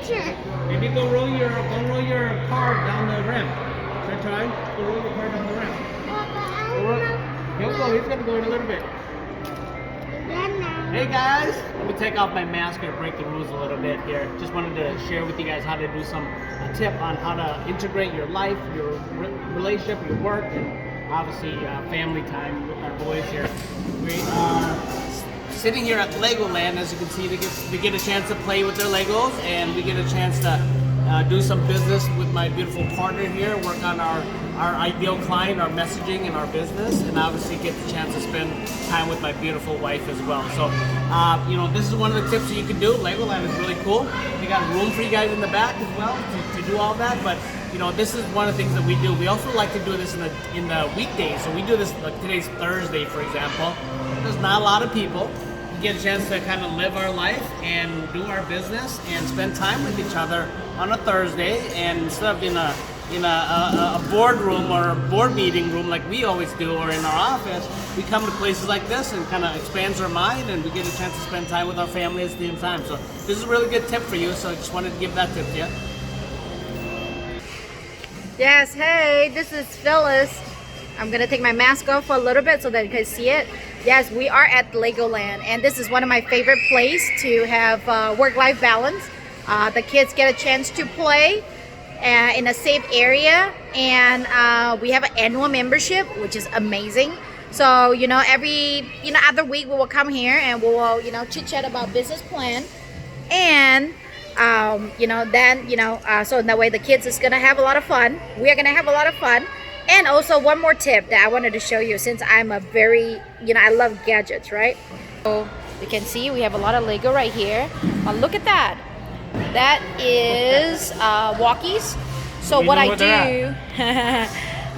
picture. Maybe go roll your car down the ramp. Should I try? Go roll your car down the ramp. He's gonna go in a little bit. Hey guys, let me take off my mask and break the rules a little bit here. Just wanted to share with you guys how to do a tip on how to integrate your life, your relationship, your work, and obviously family time with our boys here. We are sitting here at Legoland. As you can see, we get a chance to play with their Legos, and we get a chance to do some business with my beautiful partner here, work on our ideal client, our messaging, and our business, and obviously get the chance to spend time with my beautiful wife as well. So, this is one of the tips that you can do. Legoland is really cool. We got room for you guys in the back as well to do all that, but this is one of the things that we do. We also like to do this in the weekdays. So we do this, like today's Thursday, for example. There's not a lot of people. We get a chance to kind of live our life and do our business and spend time with each other on a Thursday, and instead of in a boardroom or a board meeting room like we always do, or in our office, we come to places like this and kind of expands our mind, and we get a chance to spend time with our family at the same time. So this is a really good tip for you, so I just wanted to give that tip to you. Yes, hey, this is Phyllis. I'm gonna take my mask off for a little bit so that you can see it. Yes, we are at Legoland, and this is one of my favorite places to have work-life balance. The kids get a chance to play in a safe area, and we have an annual membership, which is amazing. So every other week we will come here and we will chit chat about business plan, and so in that way the kids is gonna have a lot of fun. We are gonna have a lot of fun. And also one more tip that I wanted to show you, since I'm a very I love gadgets, right? So you can see we have a lot of Lego right here. Look at that. That is walkies. So what I do,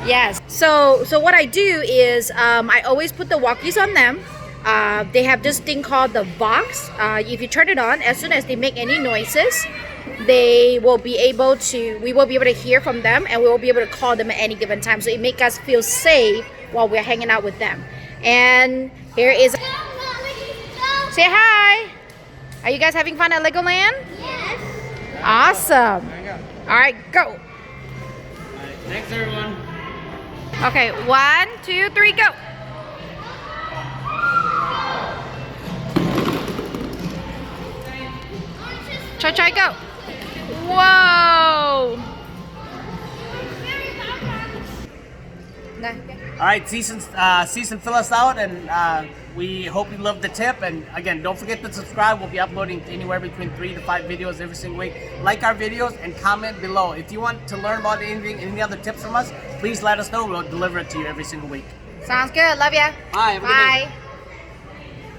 yes. So what I do is I always put the walkies on them. They have this thing called the box. If you turn it on, as soon as they make any noises, we will be able to hear from them, and we will be able to call them at any given time. So it makes us feel safe while we're hanging out with them. And here is. Say hi. Are you guys having fun at Legoland? Yes. Awesome. All right, go. All right, thanks everyone. Okay, 1, 2, 3, go. Try, go. Whoa. All right, season fill us out, and we hope you loved the tip. And again, don't forget to subscribe. We'll be uploading anywhere between 3 to 5 videos every single week. Like our videos and comment below. If you want to learn about any other tips from us, please let us know. We'll deliver it to you every single week. Sounds good. Love ya. Bye. Have a good day. Bye.